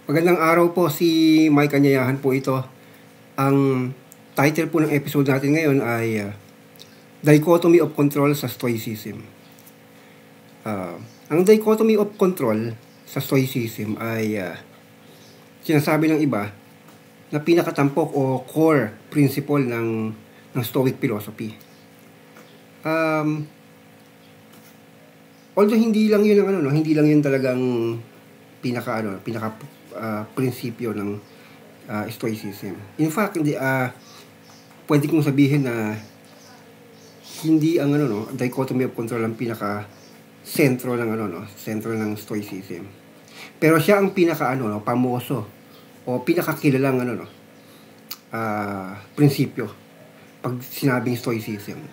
Magandang araw po, si Mike Anyayahan po ito. Ang title po ng episode natin ngayon ay Dichotomy of Control sa Stoicism. Ang dichotomy of control sa Stoicism ay sinasabi ng iba na pinakatampok o core principle ng Stoic philosophy. Although hindi lang yun hindi lang yun talagang pinaka prinsipyo ng Stoicism. In fact, pwede kong sabihin na hindi ang dichotomy of control ang pinaka sentro ng sentro ng Stoicism. Pero siya ang pinaka pamoso o pinakakilalang prinsipyo pag sinabing Stoicism.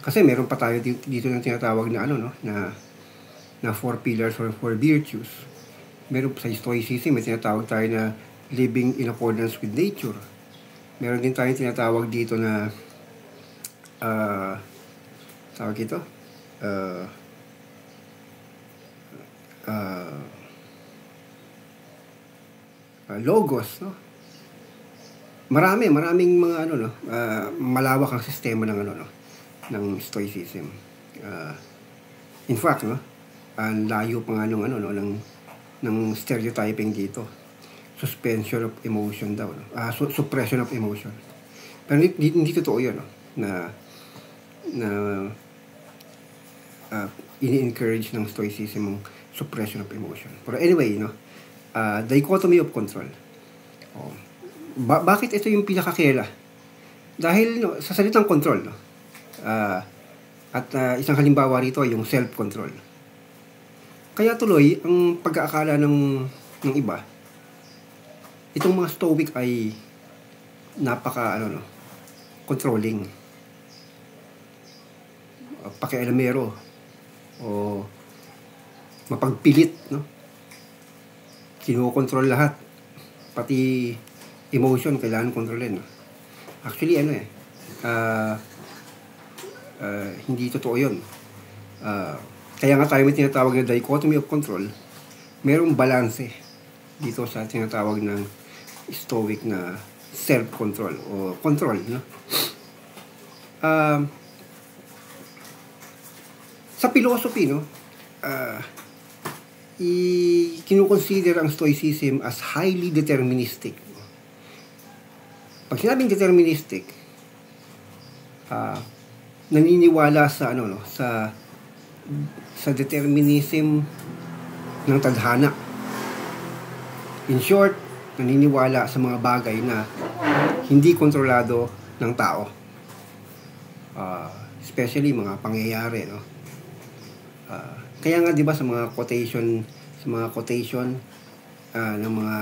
Kasi meron pa tayo dito ng tinatawag na na 4 pillars or 4 virtues. Meron sa Stoicism, may tinatawag tayo na living in accordance with nature. Meron din tayong tinatawag dito na tawag ito logos, no? Maraming mga malawak ang sistema ng ng Stoicism. In fact, ang layo pa nga ng stereotyping dito. Suspension of emotion daw, suppression of emotion. Pero hindi totoo 'yun, na ini-encourage ng Stoicism ang suppression of emotion. Pero anyway, dichotomy of control. Bakit ito yung pinakakila? Dahil sa salitang control, at isang halimbawa rito ay yung self-control. Kaya tuloy, ang pag-aakala ng iba, itong mga Stoic ay napaka controlling, pakialamero, o mapagpilit, kinokontrol lahat, pati emotion kailangan kontrolin. Actually, hindi totoo yun. Kaya nga tayo may tinatawag na dichotomy of control. Merong balanse dito sa tinatawag ng Stoic na self-control o control. Sa philosophy, kinukonsider ang Stoicism as highly deterministic. Pag sinabing deterministic, naniniwala sa sa determinism ng tadhana. In short, naniniwala sa mga bagay na hindi kontrolado ng tao. Especially mga pangyayari, kaya nga 'di ba sa mga quotation ng mga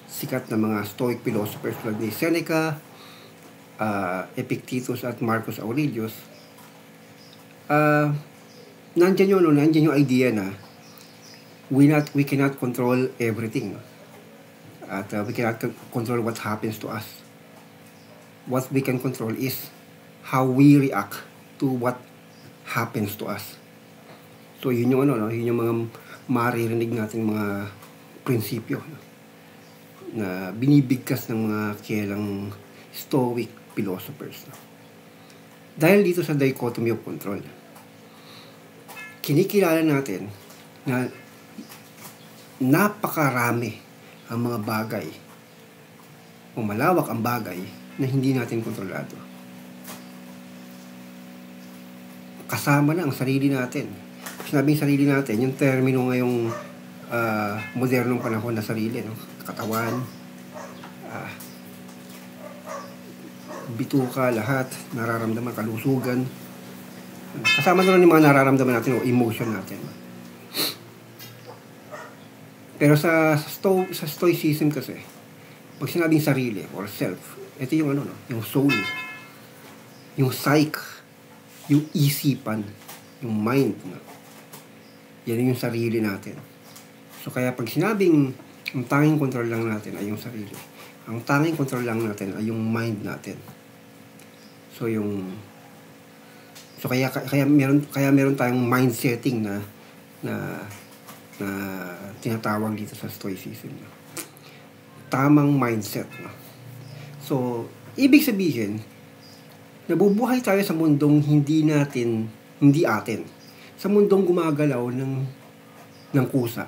sikat na mga Stoic philosophers like ni Seneca, Epictetus at Marcus Aurelius, nandiyan yung idea na we cannot control everything, at we cannot control what happens to us. What we can control is how we react to what happens to us. So yun yung yun yung mga maririnig natin mga prinsipyo na binibigkas ng mga kilalang Stoic philosophers. Dahil dito sa dichotomy of control, kinikilala natin na napakarami ang mga bagay o malawak ang bagay na hindi natin kontrolado. Kasama na ang sarili natin. Sinabing sarili natin, yung termino ngayong modernong panahon na sarili, katawan, bituka, lahat, nararamdaman, kalusugan. Kasama na rin yung mga nararamdaman natin o emotion natin. Pero sa Stoicism kasi, pag sinabing sarili or self, ito yung yung soul, yung psyche, yung isipan, yung mind. Yan yung sarili natin. So kaya pag sinabing ang tanging control lang natin ay yung sarili, ang tanging control lang natin ay yung mind natin. So kaya meron tayong mind setting na tinatawag dito sa Stoicism. tamang mindset. No? So, ibig sabihin, nabubuhay tayo sa mundong hindi atin. Sa mundong gumagalaw ng kusa.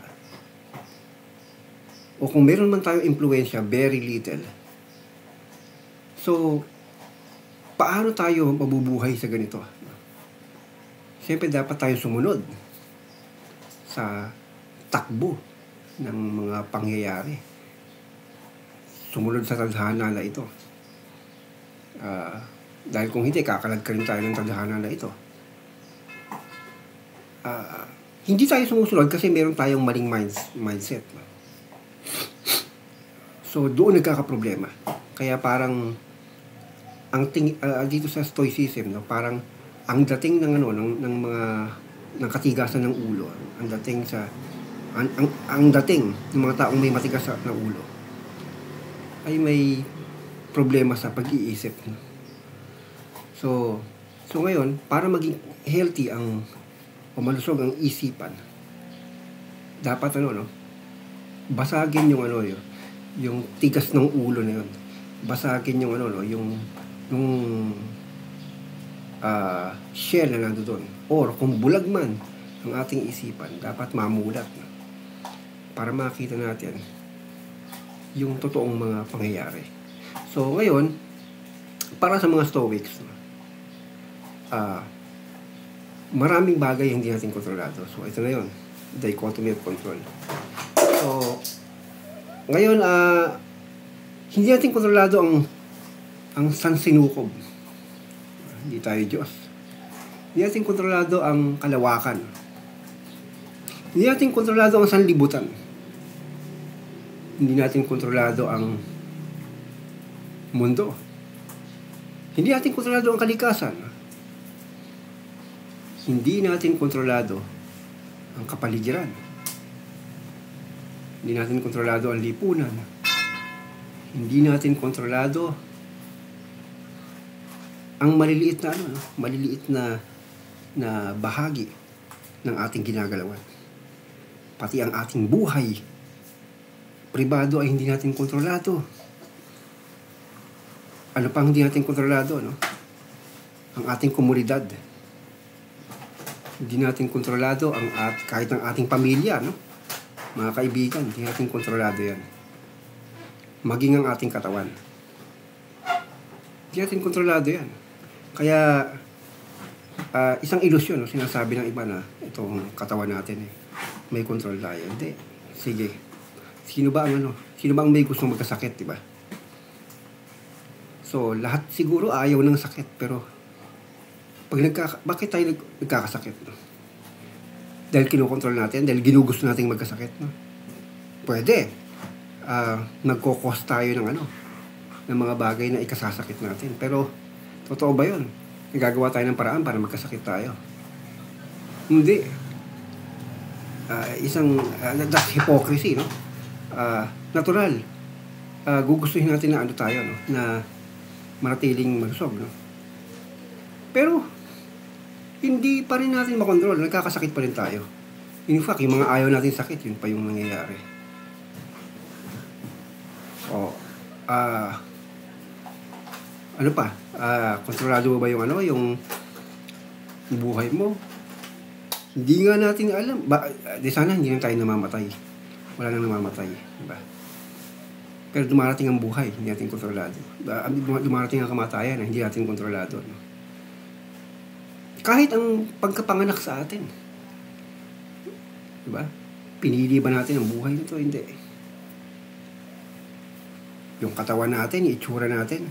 O kung meron man tayo impluensya, very little. So, paano tayo mabubuhay sa ganito? Siyempre, dapat tayo sumunod sa takbo ng mga pangyayari. Sumunod sa tadhana na ito. Dahil kung hindi, kakalagkarin tayo ng tadhana na ito. Hindi tayo sumusunod kasi meron tayong maling mindset. So, doon nagkakaproblema. Kaya parang, dito sa Stoicism, no, parang, ang dating ng katigasan ng ulo, ang dating ng mga taong may matigas na ulo, ay may problema sa pag-iisip. No? So ngayon, para maging healthy o malusog ang isipan, dapat basagin yung tigas ng ulo na yun. Basagin yung shell na nandoon. Or kung bulag man ang ating isipan, dapat mamulat para makita natin yung totoong mga pangyayari. So ngayon, para sa mga Stoics, maraming bagay hindi natin kontrolado. So ito na yun, dichotomy of control. So ngayon, hindi natin kontrolado ang sansinukob. Hindi tayo Diyos. Hindi natin kontrolado ang kalawakan. Hindi natin kontrolado ang sanlibutan. Hindi natin kontrolado ang mundo. Hindi natin kontrolado ang kalikasan. Hindi natin kontrolado ang kapaligiran. Hindi natin kontrolado ang lipunan. Hindi natin kontrolado ang maliliit na bahagi ng ating ginagalawan. Pati ang ating buhay pribado ay hindi natin kontrolado. Ano pang hindi natin kontrolado, ang ating komunidad. Hindi natin kontrolado kahit ang ating pamilya, mga kaibigan, hindi natin kontrolado yan. Maging ang ating katawan. Hindi natin kontrolado yan. Kaya, isang ilusyon, sinasabi ng iba na itong katawan natin, may control tayo. Hindi. Sige. Sino ba ang may gustong magkasakit, di ba? So, lahat siguro ayaw ng sakit, pero bakit tayo nagkakasakit? Dahil kinokontrol natin, dahil ginugusto nating magkasakit, Pwede. Nagkokos tayo ng mga bagay na ikasasakit natin. Pero, totoo ba yun? Nagagawa tayo ng paraan para magkasakit tayo? Hindi. That's hypocrisy, natural. Gugustuhin natin na tayo, na manatiling malusog, Pero, hindi pa rin natin makontrol. Nagkakasakit pa rin tayo. In fact, yung mga ayaw natin sakit, yun pa yung nangyayari. Ano pa? Kontrolado ba yung buhay mo? Hindi nga natin alam. Di sana hindi na tayo namamatay. Wala nang namamatay. Diba? Pero dumarating ang buhay, hindi natin kontrolado. Dumarating ang kamatayan, hindi natin kontrolado. Kahit ang pagkapanganak sa atin. Diba? Pinili ba natin ang buhay nito? Hindi. Yung katawan natin, yung itsura natin.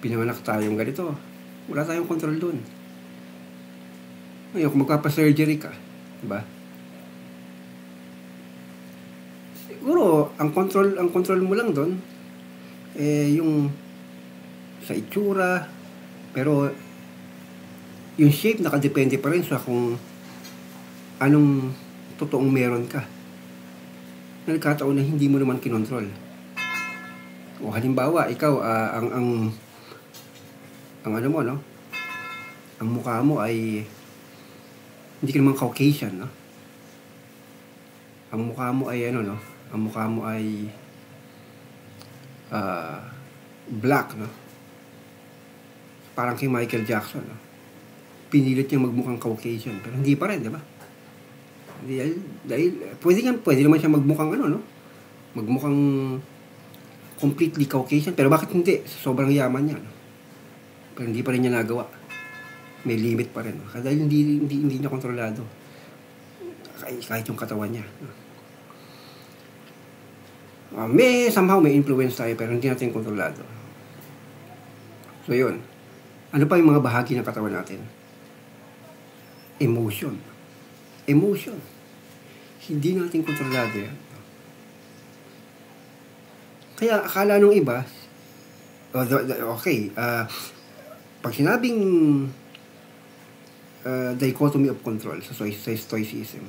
Pinanganak tayong ganito. Wala tayong control dun. Ngayon, kung magpapa-surgery ka, diba? Siguro, ang control mo lang dun, yung sa itsura, pero yung shape nakadepende pa rin sa kung anong totoong meron ka. Nagkataon na hindi mo naman kinontrol. O halimbawa, ikaw, ang mukha mo ay hindi ka naman Caucasian, Ang mukha mo ay ang mukha mo ay black, no? Parang kay Michael Jackson, no? Pinilit niya magmukhang Caucasian, pero hindi pa rin, di ba? Dahil pwede naman siya magmukhang no? Magmukhang completely Caucasian, pero bakit hindi? Sobrang yaman niya, no? Pero hindi pa rin niya nagawa. May limit pa rin, no? Dahil hindi niya kontrolado. Kahit yung katawan niya, no? Somehow may influence tayo, pero hindi natin kontrolado. So yun. Ano pa yung mga bahagi ng katawan natin? Emotion. Hindi natin kontrolado yan. Kaya akala nung iba, okay, pag sinabing dichotomy of control sa stoicism,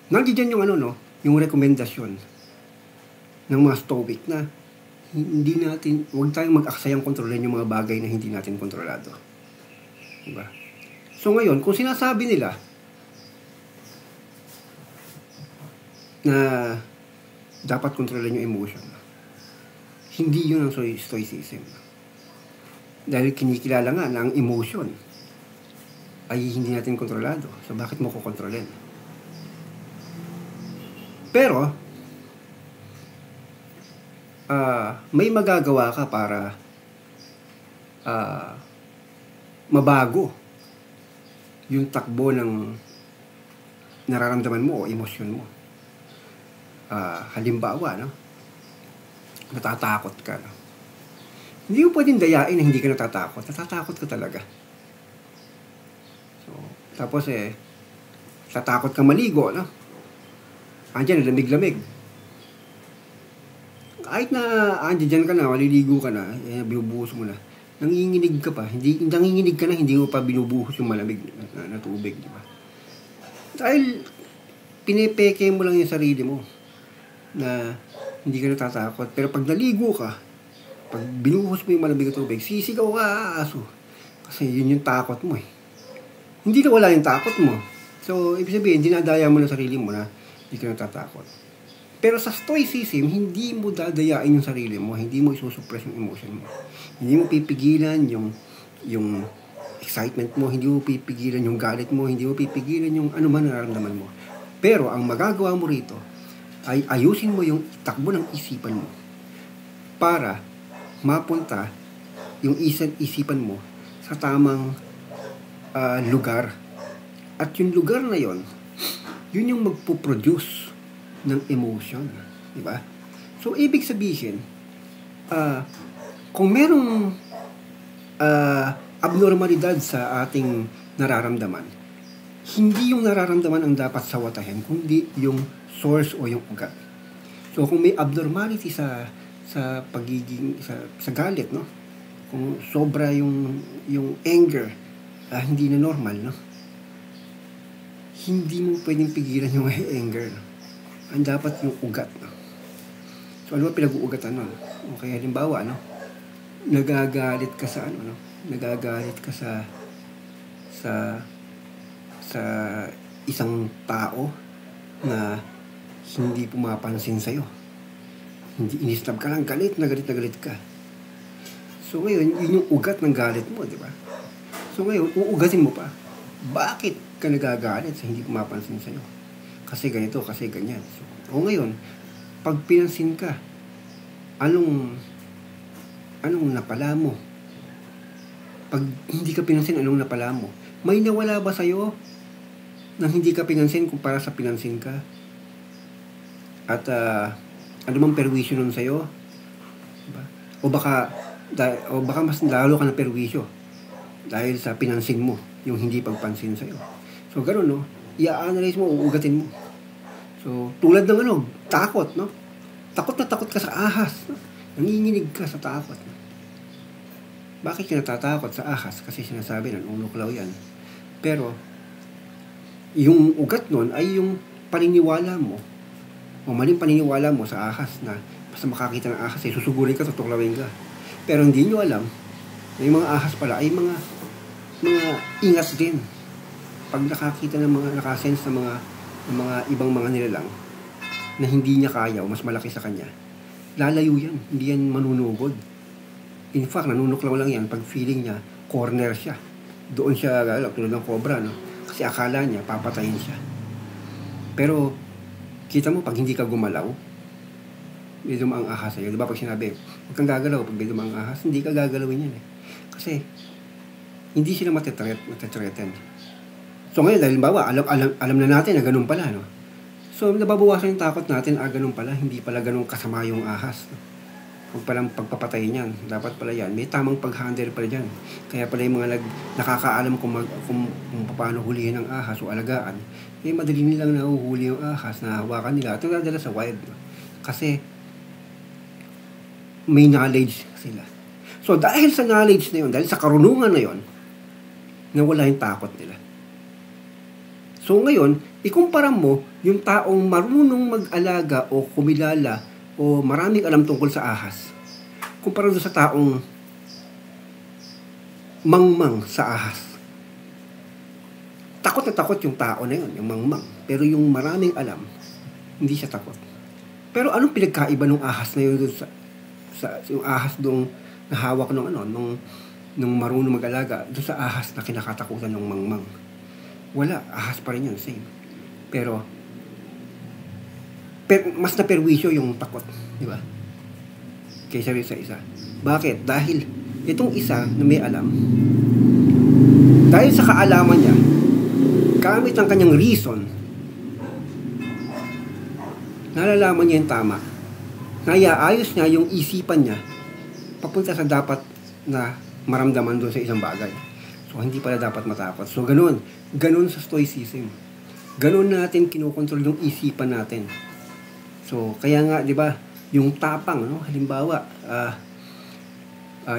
nandiyan yung yung rekomendasyon ng mga Stoic na huwag tayong mag-aksayang kontrolin yung mga bagay na hindi natin kontrolado. Diba? So ngayon, kung sinasabi nila na dapat kontrolin yung emotion, hindi yun ang stoicism. Dahil kinikilala nga na ang emotion ay hindi natin kontrolado. So bakit mo kukontrolin? Pero may magagawa ka para mabago yung takbo ng nararamdaman mo o emosyon mo. Halimbawa, no? Natatakot ka, no? Hindi mo pwedeng dayain na hindi ka natatakot. Natatakot ka talaga. So, tapos tatakot ka maligo, no? Andiyan, lamig-lamig. Kahit na andiyan ka na, maliligo ka na, binubuhos mo na, nanginginig ka pa. Nanginginig ka na, hindi mo pa binubuhos yung malamig na tubig, di ba? Dahil pinepeke mo lang yung sarili mo na hindi ka natatakot. Pero pag naligo ka, pag binuhos mo yung malamig na tubig, sisigaw ka, aso. Kasi yun yung takot mo eh. Hindi na wala yung takot mo. So, ibig sabihin, dinadaya mo na sarili mo na hindi ka natatakot. Pero sa stoicism, hindi mo dadayain yung sarili mo, hindi mo isusuppress yung emotion mo. Hindi mo pipigilan yung excitement mo, hindi mo pipigilan yung galit mo, hindi mo pipigilan yung ano man nararamdaman mo. Pero ang magagawa mo rito ay ayusin mo yung takbo ng isipan mo para mapunta yung isipan mo sa tamang lugar. At yung lugar na yon, yun yung magpo-produce ng emotion, di ba? So ibig sabihin, kung merong abnormalidad sa ating nararamdaman, hindi yung nararamdaman ang dapat sawatahin, kundi yung source o yung ugat. So kung may abnormality sa pagiging sa galit, no? Kung sobra yung anger, hindi na normal, no? Hindi mo pwedeng pigilan yung anger, no? Ang dapat yung ugat, no? So ano ba pinag-uugatan, no? Okay, halimbawa, no? Nagagalit ka sa no? Nagagalit ka sa isang tao na hindi pumapansin sa'yo. Hindi, inistab ka lang, galit na galit ka. So ngayon, yun yung ugat ng galit mo, di ba? So ngayon, uugatin mo pa. Bakit ka nagagalit sa hindi pumapansin sa'yo? Kasi ganito, kasi ganyan. So, ngayon, pag pinansin ka, anong napala mo? Pag hindi ka pinansin, anong napala mo? May nawala ba sa'yo nang hindi ka pinansin kumpara sa pinansin ka? At ano bang perwisyo nun sa'yo? Diba? O baka mas lalo ka na perwisyo dahil sa pinansin mo yung hindi pagpansin sa'yo. So gano'n, no? I-analyze mo, uugatin mo. So tulad ng takot, no? Takot na takot ka sa ahas, no? Nanginginig ka sa takot, no? Bakit ka natatakot sa ahas? Kasi sinasabi ng unuklaw yan. Pero yung ugat nun ay yung paniniwala mo o maling paniniwala mo sa ahas na basta makakita ng ahas ay susugurin ka, tutuklawin ka. Pero hindi nyo alam na yung mga ahas pala ay mga ingat din. Pag nakakita ng mga nakasense ng mga ibang mga nilalang na hindi niya kaya o mas malaki sa kanya, lalayo yan. Hindi yan manunugod. In fact, nanunuklaw lang yan pag feeling niya, corner siya. Doon siya, tulad ng cobra, no? Kasi akala niya, papatayin siya. Pero, kita mo, pag hindi ka gumalaw, may dumaang ahas sa'yo. Diba pag sinabi, huwag kang gagalaw pag may dumaang ahas, hindi ka gagalawin yan eh. Kasi, hindi sila matetreten. So ngayon, dahil bawa, alam na natin na ganun pala, no? So, nababawasan yung takot natin, ganun pala, hindi pala ganun kasama yung ahas. No? Huwag palang pagpapatay niyan. Dapat pala yan. May tamang pag-handle pala dyan. Kaya pala yung mga nakakaalam kung paano hulihin ang ahas o alagaan, madali nilang nahuhuli yung ahas, nahawakan nila, at nadala sa wild. No? Kasi, may knowledge sila. So, dahil sa knowledge na yun, dahil sa karunungan na yun, nawala yung takot nila. So, ngayon, ikumpara mo yung taong marunong mag-alaga o kumilala o maraming alam tungkol sa ahas. Kumpara doon sa taong mangmang sa ahas. Takot na takot yung tao na yun, yung mangmang. Pero yung maraming alam, hindi siya takot. Pero anong pinagkaiba ng ahas na yun doon sa yung ahas doon nahawak nung marunong mag-alaga doon sa ahas na kinakatakutan ng mangmang? Wala, ahas pa rin yun, same. Pero mas naperwisyo yung takot, di ba? Kaysa rin sa isa. Bakit? Dahil itong isa na may alam, dahil sa kaalaman niya, gamit ang kanyang reason, nalalaman niya yung tama. Naiaayos niya yung isipan niya papunta sa dapat na maramdaman doon sa isang bagay. So, hindi pala dapat matakot. So, ganun sa stoicism. Ganun natin kinokontrol yung isipan natin. So, kaya nga, di ba, yung tapang, no? Halimbawa,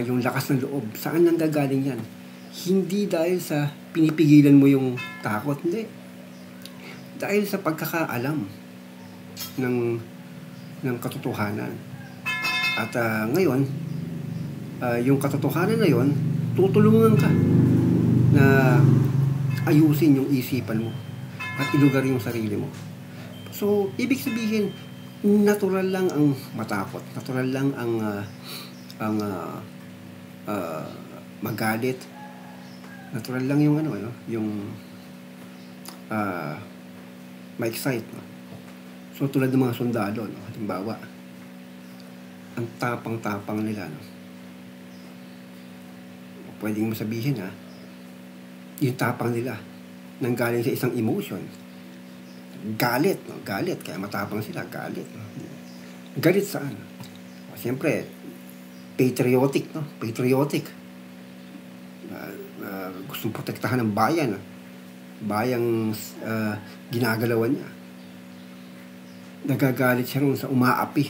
yung lakas ng loob, saan nanggagaling yan? Hindi dahil sa pinipigilan mo yung takot, hindi. Dahil sa pagkakaalam ng katotohanan. At ngayon, yung katotohanan na yon, tutulungan ka na ayusin yung isipan mo at ilugar yung sarili mo. So, ibig sabihin, natural lang ang matakot. Natural lang ang magalit. Natural lang yung ma-excite. No? So, tulad ng mga sundalo, no? Halimbawa, ang tapang-tapang nila, no? Pwedeng mo sabihin, yung tapang nila nanggaling sa isang emotion. Galit, no? Galit, kaya matapang sila, galit. No? Galit saan? Siyempre, patriotic, no? Patriotic. Gustong protektahan ng bayan, bayang ginagalawan niya. Nagagalit siya rin sa umaapi.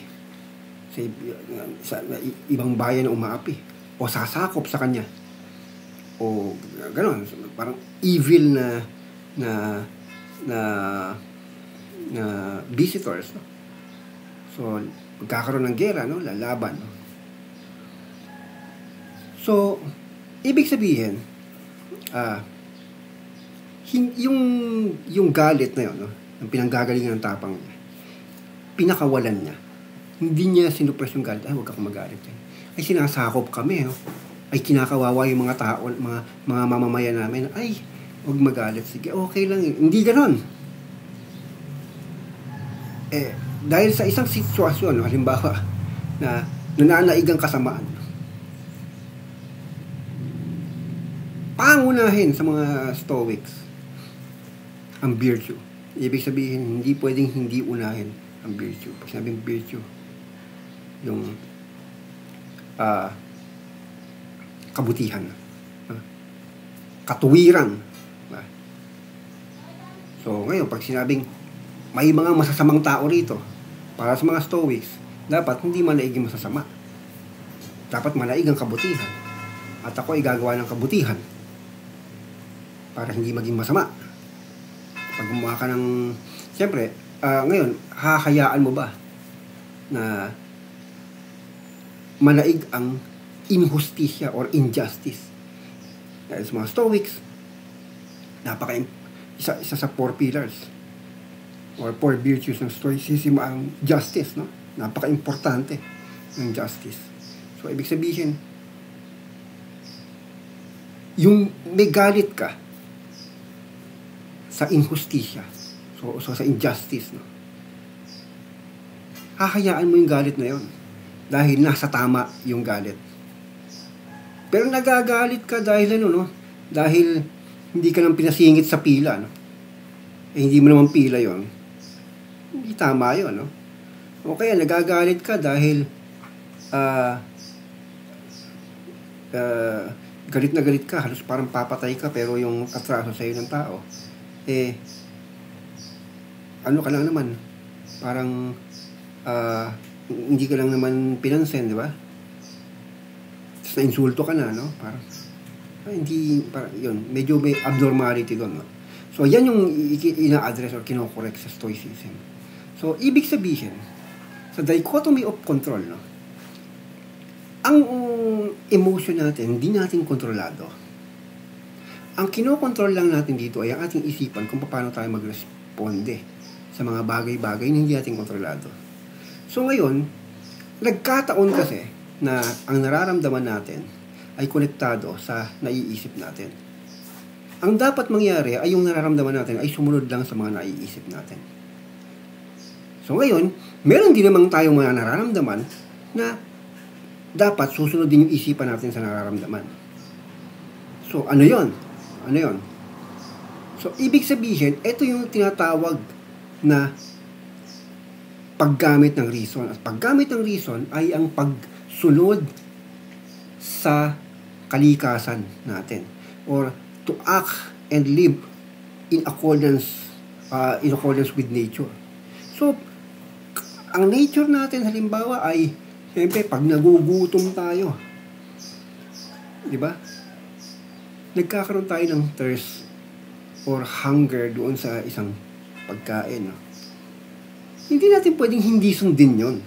Sa ibang bayan na umaapi. O sasakop sa kanya. O gano'n. Parang evil na visitors. No? So, magkakaroon ng gera, no? Lalaban. No? So, ibig sabihin, yung galit na yun, no? Yung pinanggagalingan ng tapang niya, pinakawalan niya. Hindi niya sinupres yung galit. Ay, huwag akong magalit yan. Ay, sinasakop kami. No? Ay, kinakawawa yung mga tao, mga mamamayan namin. Ay, huwag magalit. Sige, okay lang. Hindi ganon. Dahil sa isang sitwasyon, no? Halimbawa, na nananaigang kasamaan, pangunahin sa mga Stoics ang virtue. Ibig sabihin, hindi pwedeng hindi unahin ang virtue. Pag sinabing virtue, yung kabutihan, katuwiran. So, ngayon, pag sinabing may mga masasamang tao rito, para sa mga Stoics, dapat hindi manaig yung masasama. Dapat manaig ang kabutihan. At ako ay gagawa ng kabutihan para hindi maging masama. Pag gumawa ka ng... Siyempre, ngayon, hahayaan mo ba na manaig ang injustisya or injustice? Dahil sa mga Stoics, isa sa 4 pillars or 4 virtues ng Stoicism ang justice, no? Napaka-importante. ng justice. So, ibig sabihin, yung may galit ka sa injustisya, so sa injustice, no? Hahayaan mo yung galit na yon dahil nasa tama yung galit. Pero nagagalit ka dahil ano, no? Dahil hindi ka lang pinasingit sa pila, no? Hindi mo naman pila yon. Hindi tama yon, no? O kaya nagagalit ka dahil galit na galit ka, halos parang papatay ka, pero yung atraso sa'yo ng tao, ano ka lang naman, parang hindi ka lang naman pinansin, di ba? Tapos na-insulto ka na, no? Parang, yun, medyo may abnormality doon, no? So, yan yung ina-address or kinokorek sa stoicism. So, ibig sabihin, sa dichotomy of control, no? Ang emotion natin, hindi natin kontrolado. Ang kinokontrol lang natin dito ay ang ating isipan kung paano tayo magresponde sa mga bagay-bagay na hindi natin kontrolado. So ngayon, nagkataon kasi na ang nararamdaman natin ay konektado sa naiisip natin. Ang dapat mangyari ay yung nararamdaman natin ay sumunod lang sa mga naiisip natin. So ngayon, meron din namang tayong mga nararamdaman na dapat susunod din yung isipan natin sa nararamdaman. So ano yon? Ano yon? So ibig sabihin, ito yung tinatawag na paggamit ng reason. At paggamit ng reason ay ang pagsunod sa kalikasan natin, or to act and live in accordance with nature. So ang nature natin halimbawa ay siyempre pag nagugutom tayo, di ba? Nagkakaroon tayo ng thirst or hunger doon sa isang pagkain, no? Hindi natin pwedeng hindi sundin yon.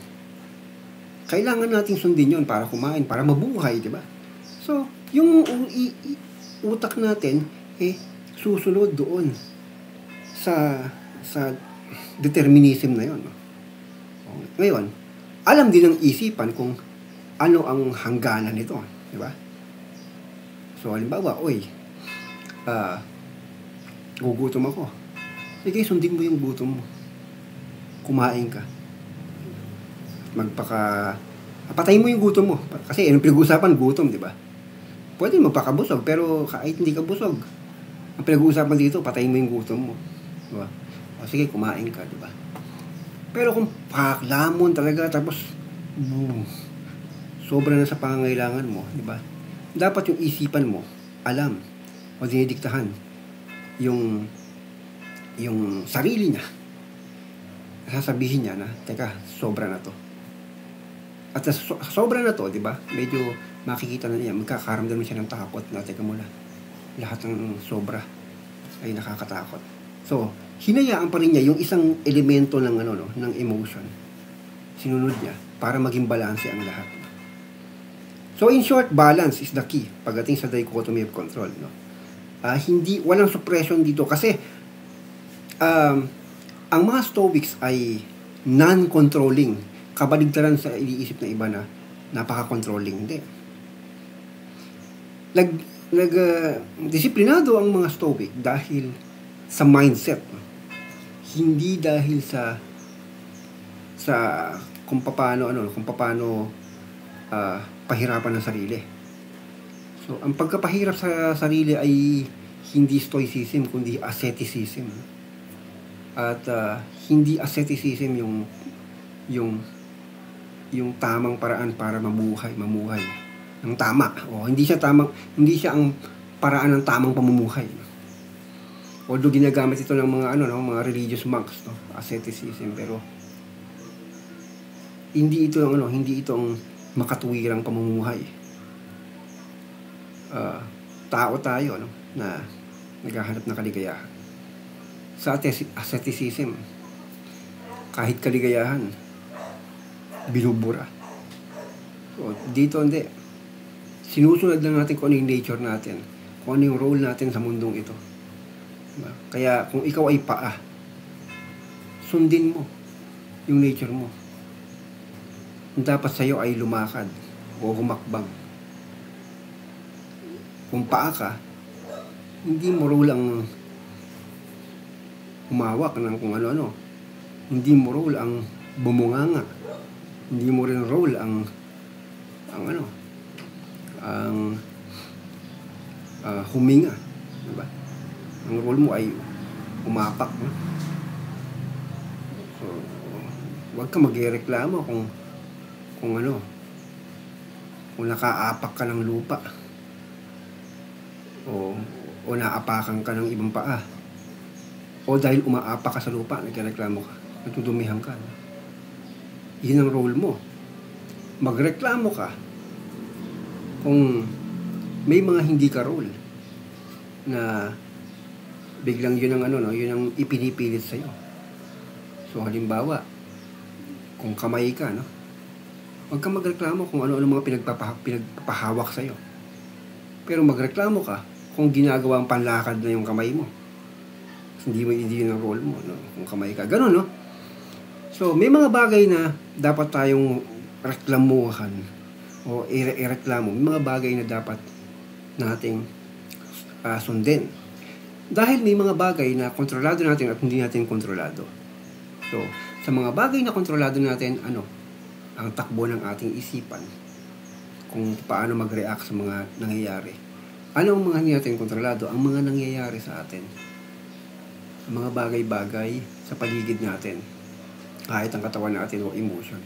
Kailangan natin sundin yon para kumain, para mabuhay, di ba? So, yung utak natin, susunod doon sa determinism na yon, no? Ngayon, alam din ng isipan kung ano ang hangganan nito, di ba? So, halimbawa, gugutom ako. Sige, sundin mo yung gutom mo. Kumain ka. Patayin mo yung gutom mo. Kasi anong pinag-uusapan, gutom, di ba? Pwede magpakabusog, pero kahit hindi ka busog, ang pinag-uusapan dito, patayin mo yung gutom mo. Di ba? O sige, kumain ka, di ba? Pero kung paklamon talaga, tapos sobra na sa pangangailangan mo, di ba? Dapat yung isipan mo, alam, o dinidiktahan, yung sarili niya. Sasabihin niya na, teka, sobra na to. At sobra na to, di ba? Medyo makikita na niya, magkakaramdam siya ng takot na, teka muna, lahat ng sobra ay nakakatakot. So, hinayaan pa rin niya yung isang elemento ng ng emotion. Sinunod niya para maging balanse ang lahat. So, in short, balance is the key pagdating sa dichotomy of control, no? Walang suppression dito kasi ang mga Stoics ay non-controlling, kabaligtaran sa iniisip ng iba na napaka-controlling. Hindi. Disiplinado ang mga Stoic dahil sa mindset, hindi dahil sa kung paano pahirapan ng sarili. So, ang pagkapahirap sa sarili ay hindi stoicism, kundi asceticism. At hindi asceticism yung tamang paraan para mamuhay ng tama. Hindi siya ang paraan ng tamang pamumuhay. Although ginagamit ito ng mga religious monks, no? Asceticism, pero hindi ito ang makatuwirang pamumuhay. Tao tayo, no? Na naghahanap ng kaligayahan. Sa asceticism, kahit kaligayahan, binubura. So, dito hindi. Sinusunod lang natin kung ano yung nature natin, kung ano yung role natin sa mundong ito. Diba? Kaya kung ikaw ay paa, sundin mo yung nature mo. ang dapat sa'yo ay lumakad o humakbang. Kung paa ka, hindi mo role ang humawak ng kung ano-ano. Hindi mo role ang bumunganga. Hindi mo rin role ang huminga. Diba? Ang role mo ay umapak. No? So, huwag ka magreklamo kung nakaapak ka ng lupa o naapakan ka ng ibang paa o dahil umaapak ka sa lupa, nagreklamo ka, natudumihan ka. No? Yun ang role mo. Magreklamo ka kung may mga hindi ka role na biglang yun ang ipinipilit sa'yo. So halimbawa, kung kamay ka, no? Huwag kang magreklamo kung ano-ano mga pinagpapahawak sa'yo. Pero magreklamo ka kung ginagawa ang panlakad na yung kamay mo. Hindi yun ang role mo, no? Kung kamay ka. Ganun, no? So, may mga bagay na dapat tayong reklamuhan o ireklamo. May mga bagay na dapat nating sundin. Dahil may mga bagay na kontrolado natin at hindi natin kontrolado. So, sa mga bagay na kontrolado natin, ang takbo ng ating isipan, kung paano mag-react sa mga nangyayari. Ano ang mga hindi natin kontrolado? Ang mga nangyayari sa atin. Ang mga bagay-bagay sa paligid natin. Kahit ang katawan natin o emotion.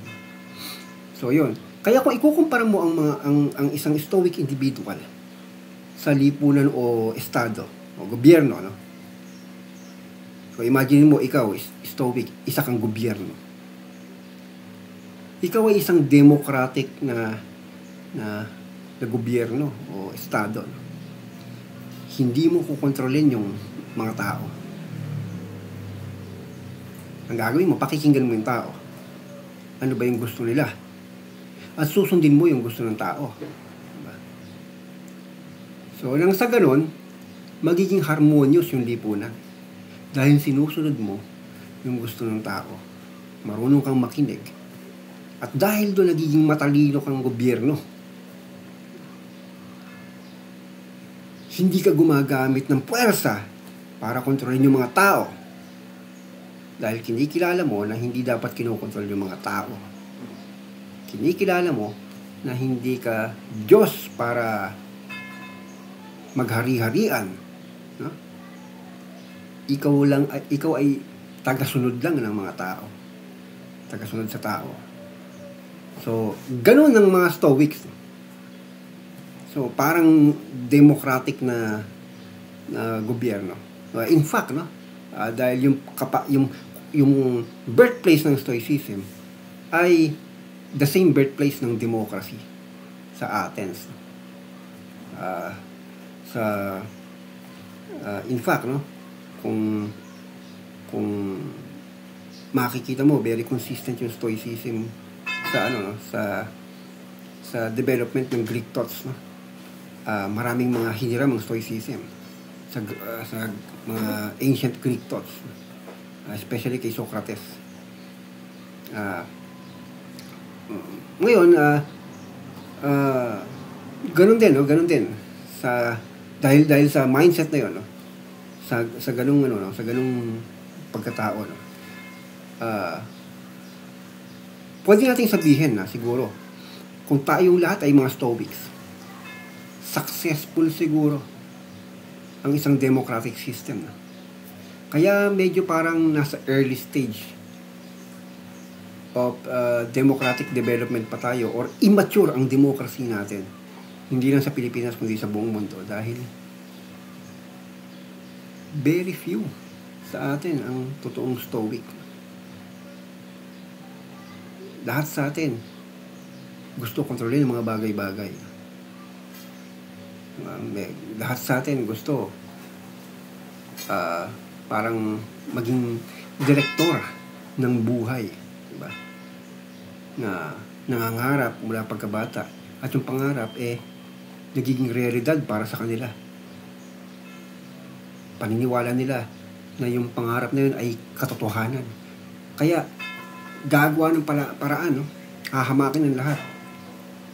So, yun. Kaya kung ikukumpara mo ang isang stoic individual sa lipunan o estado o gobyerno, no? So, imagine mo, ikaw, stoic, isa kang gobyerno. Ikaw ay isang democratic na gobyerno o estado. No? Hindi mo kukontrolin yung mga tao. Ang gagawin mo, pakikinggan mo yung tao. Ano ba yung gusto nila? At susundin mo yung gusto ng tao. Diba? So, nang sa ganun, magiging harmonious yung lipunan. Dahil sinusunod mo yung gusto ng tao. Marunong kang makinig. At dahil doon nagiging matalino kang gobyerno, hindi ka gumagamit ng puwersa para kontrolin yung mga tao. Dahil kinikilala mo na hindi dapat kinokontrol yung mga tao. Kinikilala mo na hindi ka Diyos para maghari-harian. No? Ikaw ay tagasunod lang ng mga tao. Tagasunod sa tao. So, ganun ang mga Stoics. So, parang democratic na gobyerno. In fact, no? Dahil yung birthplace ng Stoicism ay the same birthplace ng democracy sa Athens. In fact, no? Kung makikita mo, very consistent yung Stoicism sa development ng Greek thoughts, no? Maraming mga hiniram ng Stoicism sa mga ancient Greek thoughts, especially kay Socrates. Ngayon, ganun din dahil sa mindset na 'yon, no? Sa ganung sa ganung pagkatao, no? Pwede nating sabihin na siguro kung tayong lahat ay mga Stoics, successful siguro ang isang democratic system. Kaya medyo parang nasa early stage of democratic development pa tayo or immature ang democracy natin. Hindi lang sa Pilipinas kundi sa buong mundo dahil very few sa atin ang totoong Stoic. Lahat sa atin gusto kontrolin ang mga bagay-bagay. Lahat sa atin gusto parang maging direktor ng buhay, diba? Na nangangarap mula pagkabata at yung pangarap nagiging realidad para sa kanila. Paniniwala nila na yung pangarap na yun ay katotohanan. Kaya gagawa ng paraan, no? hahamakin ng lahat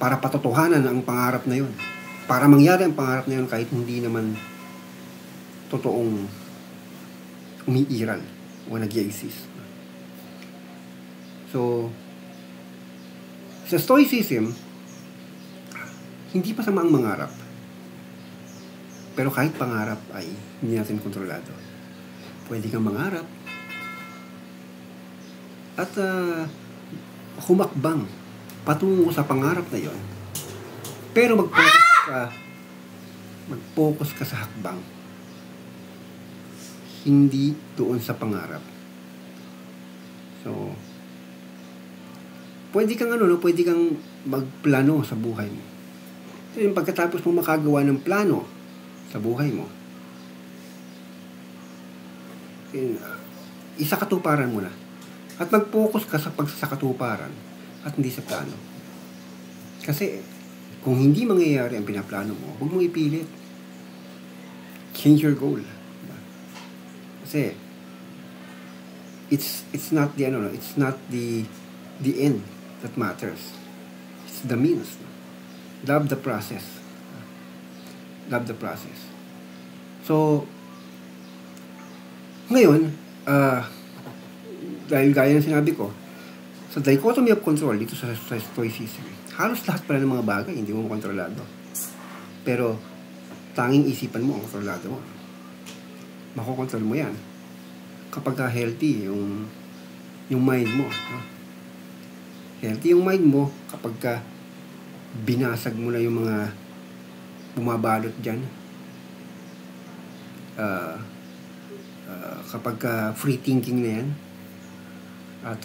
para patotohanan ang pangarap na yun. Para mangyari ang pangarap na yun kahit hindi naman totoong umiiral o nag-i-exist. So, sa Stoicism, hindi masama ang mangarap. Pero kahit pangarap ay hindi natin kontrolado. Pwede kang mangarap at humakbang patungo sa pangarap na yon. Pero mag-focus ka sa hakbang. Hindi doon sa pangarap. So, pwede kang pwede kang magplano sa buhay mo. So, yung pagkatapos mo makagawa ng plano sa buhay mo, isakatuparan mo na. At mag-focus ka sa pagsasakatuparan at hindi sa plano. Kasi, kung hindi mangyayari ang pinaplano mo, huwag mong ipilit. Change your goal. Kasi, it's not the it's not the end that matters. It's the means. Love the process. Love the process. So, ngayon, dahil gaya ng sinabi ko, sa dichotomy of control dito sa Stoicism, halos lahat pala ng mga bagay hindi mo kontrolado. Pero, tanging isipan mo ang kontrolado mo. Makokontrol mo yan kapag healthy yung mind mo. No? Healthy yung mind mo kapag binasag mo na yung mga bumabalot dyan. Kapag free thinking na yan at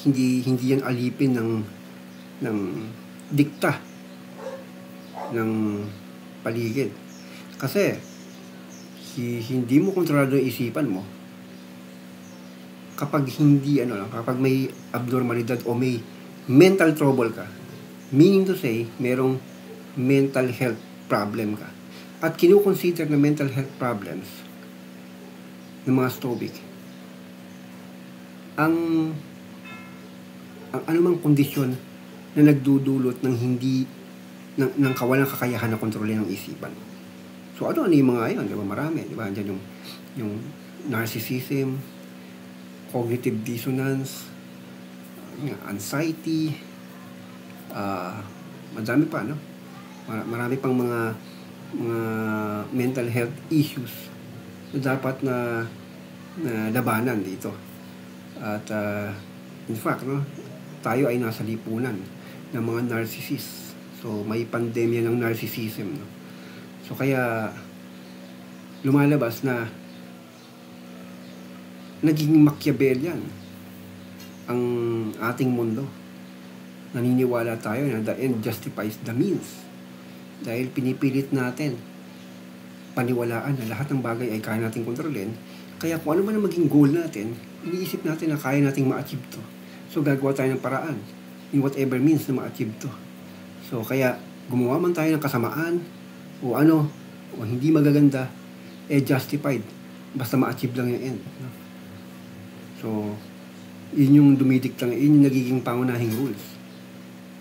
hindi yan alipin ng dikta ng paligid. Kasi hindi mo kontrolado yung isipan mo kapag kapag may abnormalidad o may mental trouble ka. Meaning to say, merong mental health problem ka. At kinukonsider na mental health problems ng mga Stoic ang anumang kondisyon na nagdudulot ng ng kawalang kakayahan na kontrolin ng isipan. So ano yung mga yun? Di ba? Marami. Di ba? Andiyan yung narcissism, cognitive dissonance, anxiety, madami pa, no? Marami pang mga mental health issues na dapat na labanan dito. At in fact, no, tayo ay nasa lipunan ng mga narcissists. So may pandemya ng narcissism, no? So kaya lumalabas na naging Machiavellian ang ating mundo. Naniniwala tayo na the end justifies the means. Dahil pinipilit natin paniwalaan na lahat ng bagay ay kaya nating kontrolin. Kaya kung ano man ang maging goal natin, iniisip natin na kaya nating ma-achieve to. So gagawa tayo ng paraan in whatever means na ma-achieve to. So kaya gumawa man tayo ng kasamaan o hindi magaganda, justified. Basta ma-achieve lang yung end. No? So, yun yung dumidikta, yun yung nagiging pangunahing rules.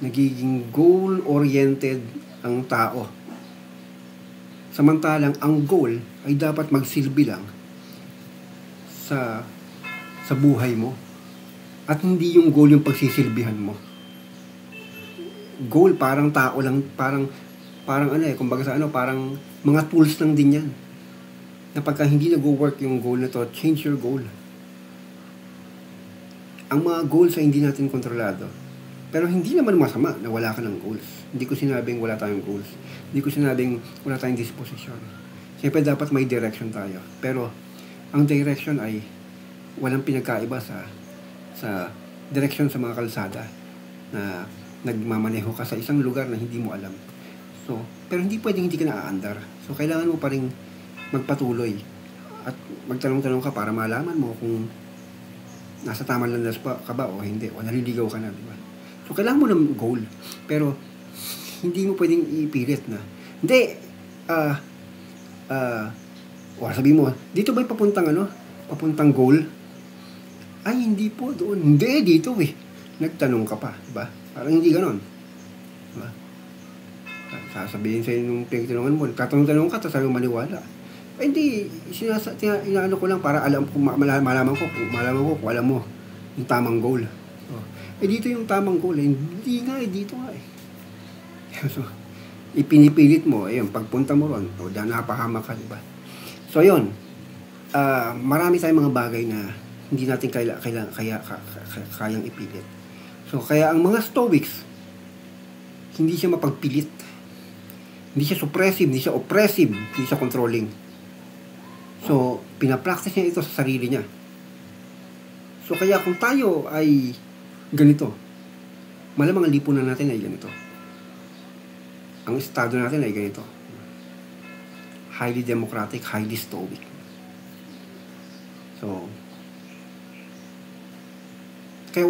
Nagiging goal-oriented ang tao. Samantalang ang goal ay dapat magsilbi lang sa buhay mo. At hindi yung goal yung pagsisilbihan mo. Goal parang tao lang, parang kumbaga parang mga tools lang din yan. Na pagka hindi nag-work yung goal na to, change your goal. Ang mga goals ay hindi natin kontrolado. Pero hindi naman masama na wala ka ng goals. Hindi ko sinabing wala tayong goals. Hindi ko sinabing wala tayong disposition. Siyempre dapat may direction tayo. Pero ang direction ay walang pinagkaiba sa direction sa mga kalsada na nagmamaneho ka sa isang lugar na hindi mo alam. So, pero hindi pwedeng hindi ka naaandar. So, kailangan mo pa rin magpatuloy at magtanong-tanong ka para malaman mo kung nasa tamang landas ka ba o hindi, o naliligaw ka na, di ba? So, kailangan mo ng goal. Pero, hindi mo pwedeng ipilit na, hindi, o sabi mo, dito ba yung papuntang goal? Ay, hindi po doon. Hindi, dito eh. nagtanong ka pa, diba? Parang hindi ganon. Diba? Sasabihin sa'yo nung pinagtanungan mo, tatanong ka, tapos ayaw maniwala. Eh, hindi, inaano ko lang para alam ko, malaman ko kung alam mo yung tamang goal. Eh, dito yung tamang goal. Eh, hindi nga, dito nga eh. So, ipinipilit mo, ayun, pagpunta mo ron, o napahamak ka, diba? So, yun, marami tayong mga bagay na hindi natin kayang ipilit. So, kaya ang mga Stoics, hindi siya mapagpilit. Hindi siya suppressive, hindi siya oppressive, hindi siya controlling. So, pinapractice niya ito sa sarili niya. So, kaya kung tayo ay ganito, malamang ang lipunan natin ay ganito. Ang estado natin ay ganito. Highly democratic, highly stoic. So, kaya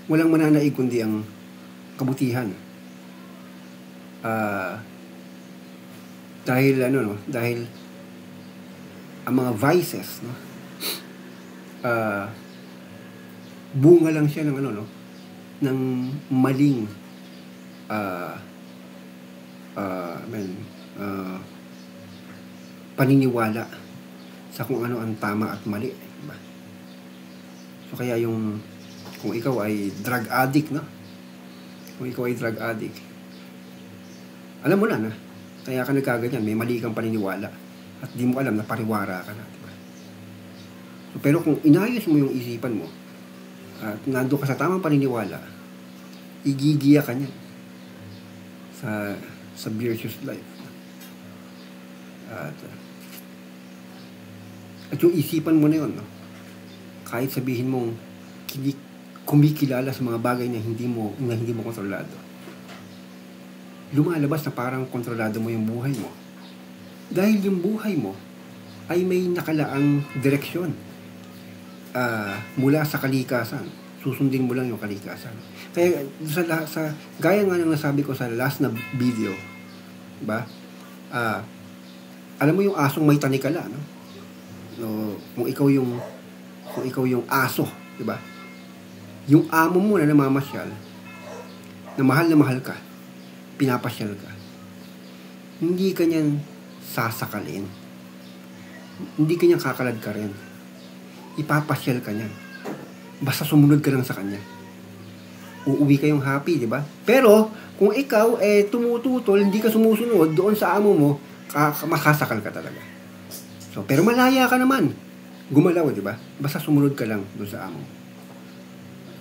walang mananaig kundi ang kabutihan. Dahil ang mga vices, no? Bunga lang siya ng ng maling paniniwala sa kung ano ang tama at mali, diba? So kaya kung ikaw ay drug addict, no? Kung ikaw ay drug addict, alam mo na kaya ka nagkaganyan, may mali kang paniniwala at di mo alam na pariwara ka na, diba? So, pero kung inayos mo yung isipan mo at nando ka sa tamang paniniwala, igigiya ka niyan sa virtuous life. At yung isipan mo na yun, no? Kahit sabihin mong kumikilala sa mga bagay na hindi mo kontrolado, lumalabas na parang kontrolado mo yung buhay mo. Dahil yung buhay mo ay may nakalaang direksyon mula sa kalikasan. Susundin mo lang yung kalikasan. Kaya gaya nga ng nasabi ko sa last na video, diba? Alam mo yung asong may tanikala, no? Kung ikaw yung aso, diba? Yung amo mo na namamasyal, na mahal ka, pinapasyal ka, hindi ka niyan sasakalin, hindi ka niyan kakalad ka rin, ipapasyal ka niyan, basta sumunod ka lang sa kanya, uuwi kayong happy, diba? Pero kung ikaw tumututol, hindi ka sumusunod doon sa amo mo, makasakal ka talaga. So, pero malaya ka naman gumalaw, diba? Basta sumunod ka lang doon sa amo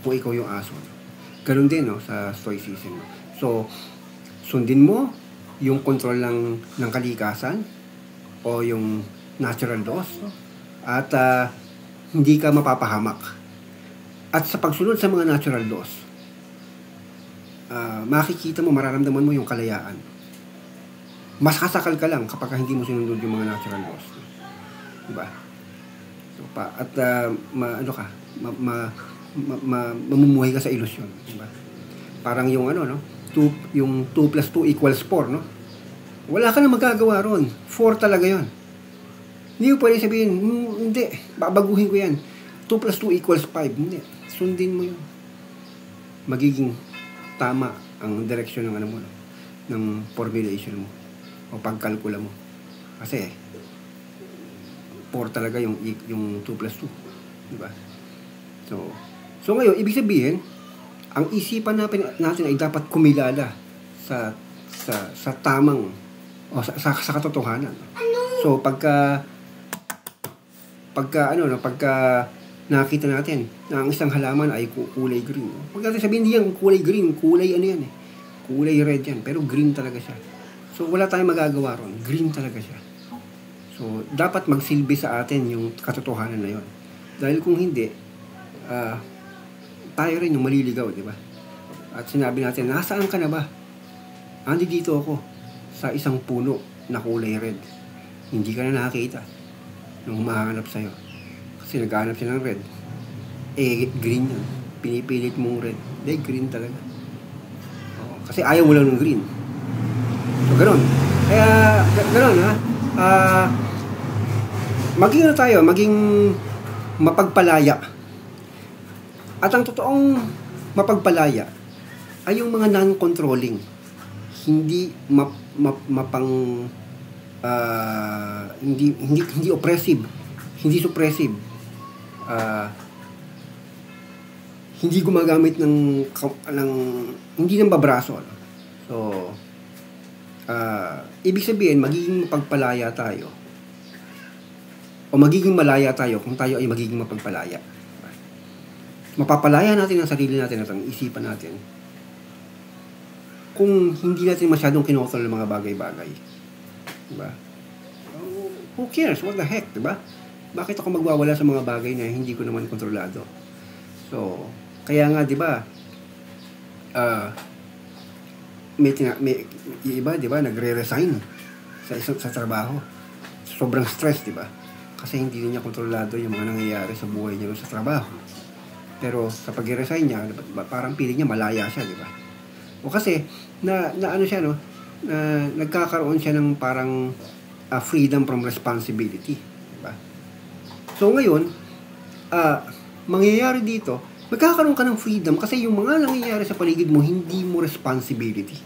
kung ikaw yung aso. Ganun din, no, sa stoicism. So, sundin mo yung control ng kalikasan o yung natural laws, no? At hindi ka mapapahamak. At sa pagsunod sa mga natural laws, makikita mo, mararamdaman mo yung kalayaan. Mas kasakal ka lang kapag hindi mo sinunod yung mga natural laws, diba? So, mamumuhay ka sa ilusyon, diba? Parang yung 2 plus 2 equals 4, no? Wala ka na magagawa ron. 4 talaga yon. Hindi mo pwede sabihin, hindi, babaguhin ko yan. 2 plus 2 equals 5. Hindi. Sundin mo yun. Magiging tama ang direksyon ng formulation mo o pagkalkula mo. Kasi 4 talaga yung 2 plus 2. Diba? So ngayon, ibig sabihin, ang isipan natin ay dapat kumilala sa tamang o sa katotohanan. So pagka nakita natin na ang isang halaman ay kulay green. Huwag natin sabihin diyan kulay green, kulay kulay red yan, pero green talaga siya. So wala tayong magagawa ron, green talaga siya. So dapat magsilbi sa atin yung katotohanan na yon. Dahil kung hindi, tayo rin yung maliligaw, di ba? At sinabi natin, nasaan ka na ba? Andi dito ako sa isang puno na kulay red. Hindi ka na nakakita nung humahanap sa'yo. Kasi naghahanap siya ng red. Green yan. Pinipilit mong red. Hindi, green talaga. Kasi ayaw mo lang ng green. So, gano'n. Kaya, gano'n, ha? Maging mapagpalaya. At ang totoong mapagpalaya ay yung mga non-controlling. Hindi hindi oppressive, hindi suppressive. Hindi gumagamit ng hindi nang babraso. So, ibig sabihin, magiging mapagpalaya tayo o magiging malaya tayo kung tayo ay magiging mapagpalaya. Mapapalaya natin ang sarili natin at ang isipan natin kung hindi natin masyadong kinontrol ng mga bagay-bagay. Diba? Who cares? What the heck? Diba? Bakit ako magwawala sa mga bagay na hindi ko naman kontrolado? So, kaya nga, diba, may iba, diba, nagre-resign sa trabaho. Sobrang stress, diba? Kasi hindi niya kontrolado yung mga nangyayari sa buhay niya sa trabaho. Pero sa pag-resign niya, parang piling niya malaya siya, di ba? O kasi, na ano siya, no? Nagkakaroon siya ng parang freedom from responsibility. Di ba? So ngayon, mangyayari dito, magkakaroon ka ng freedom kasi yung mga nangyayari sa paligid mo, hindi mo responsibility.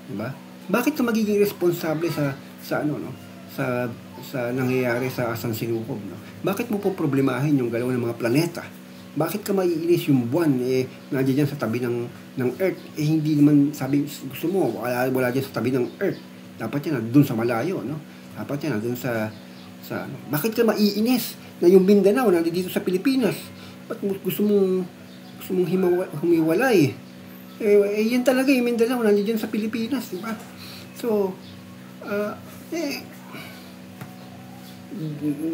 Di ba? Bakit ka magiging responsable sa ano, no? Sa nangyayari sa sansinukob, no? Bakit mo po problemahin yung galaw ng mga planeta? Bakit ka maiinis yung buwan nandiyan dyan sa tabi ng Earth? Hindi naman sabi gusto mo wala dyan sa tabi ng Earth. Dapat yan doon sa malayo, no? Dapat yan doon sa ano. Bakit ka maiinis na yung Mindanao nandito sa Pilipinas? Ba't gusto mong humiwalay? Yan talaga yung Mindanao nandiyan sa Pilipinas, di ba? So,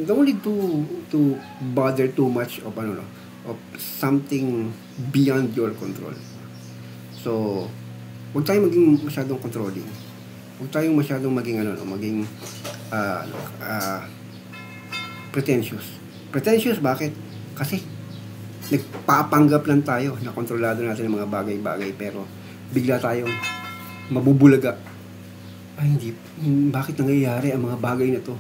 don't need to bother too much of of something beyond your control. So, huwag tayong maging masyadong controlling. Huwag tayong masyadong maging pretentious. Pretentious, bakit? Kasi nagpapanggap lang tayo na kontrolado natin ang mga bagay-bagay, pero bigla tayong mabubulaga. Ay, hindi. Bakit nangyayari ang mga bagay na to?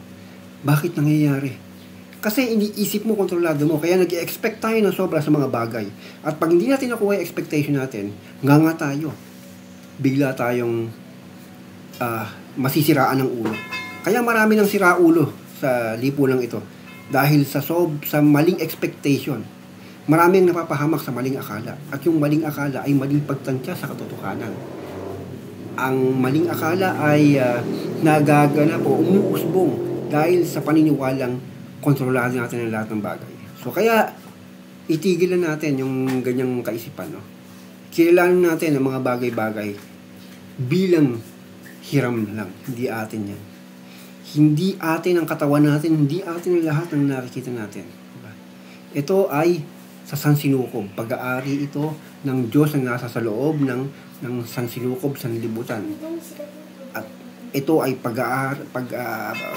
Bakit nangyayari? Kasi iniisip mo, kontrolado mo. Kaya nag-expect tayo ng sobra sa mga bagay. At pag hindi natin nakuha yung expectation natin, nga tayo. Bigla tayong masisiraan ng ulo. Kaya marami ng siraulo sa lipunan ito. Dahil sa maling expectation. Maraming napapahamak sa maling akala. At yung maling akala ay maling pagtansya sa katotohanan. Ang maling akala ay nagaganap o umuusbong dahil sa paniniwalang kontrolado natin ang lahat ng bagay. So, kaya, itigil na natin yung ganyang kaisipan, no? Kilalanin natin ang mga bagay-bagay bilang hiram lang. Hindi atin yan. Hindi atin ang katawan natin, hindi atin ang lahat ng nakikita natin. Diba? Ito ay sa sansinukob. Pag-aari ito ng Diyos na nasa sa loob ng sansinukob, sanlibutan. At ito ay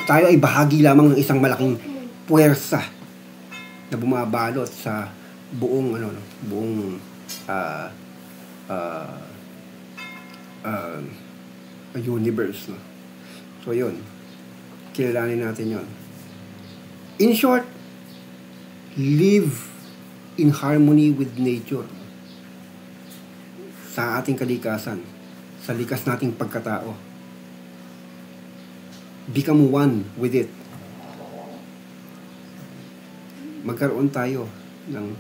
tayo ay bahagi lamang ng isang malaking puwersa na bumabalot sa buong universe, no? So yun, kilalanin natin yun. In short, live in harmony with nature sa ating kalikasan, sa likas nating pagkatao. Become one with it. Magkaroon tayo ng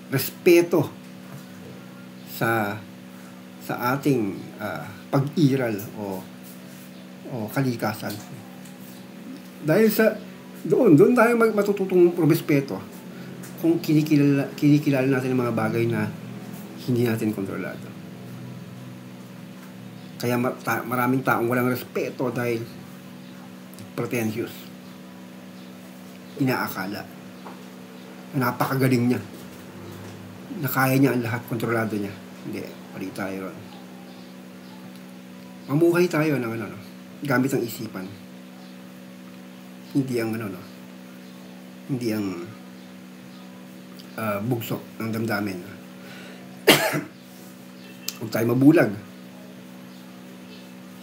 respeto sa ating pag-iral o kalikasan. Dahil doon tayo matututong respeto kung kinikilala natin ang mga bagay na hindi natin kontrolado. Kaya maraming taong walang respeto dahil pretentious. Inaakala na napakagaling niya, na kaya niya ang lahat, kontrolado niya. Hindi, pali tayo ron. Mamuhay tayo ng gamit ang isipan. Hindi ang hindi ang bugso ng damdamin. Huwag tayo mabulag.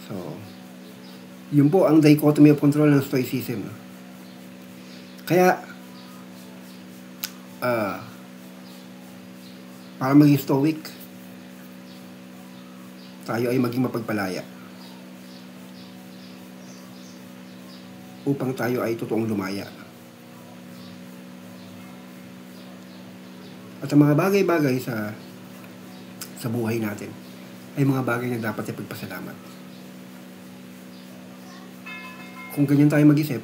So, yun po ang dichotomy of control ng Stoicism. Kaya, para maging stoic, tayo ay maging mapagpalaya upang tayo ay totoong lumaya. At ang mga bagay-bagay sa buhay natin ay mga bagay na dapat ipagpasalamat. Kung ganyan tayo mag-isip,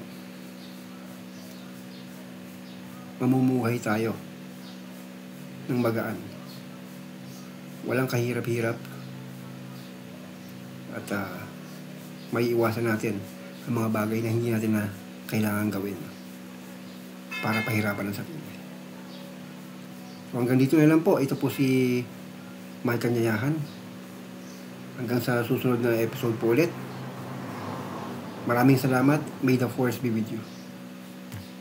mamumuhay tayo ng magaan. Walang kahirap-hirap at may iwasan natin ang mga bagay na hindi natin na kailangan gawin para pahirapan ang sarili. So hanggang dito na lang po. Ito po si Mike Kanyayahan. Hanggang sa susunod na episode po ulit. Maraming salamat. May the force be with you.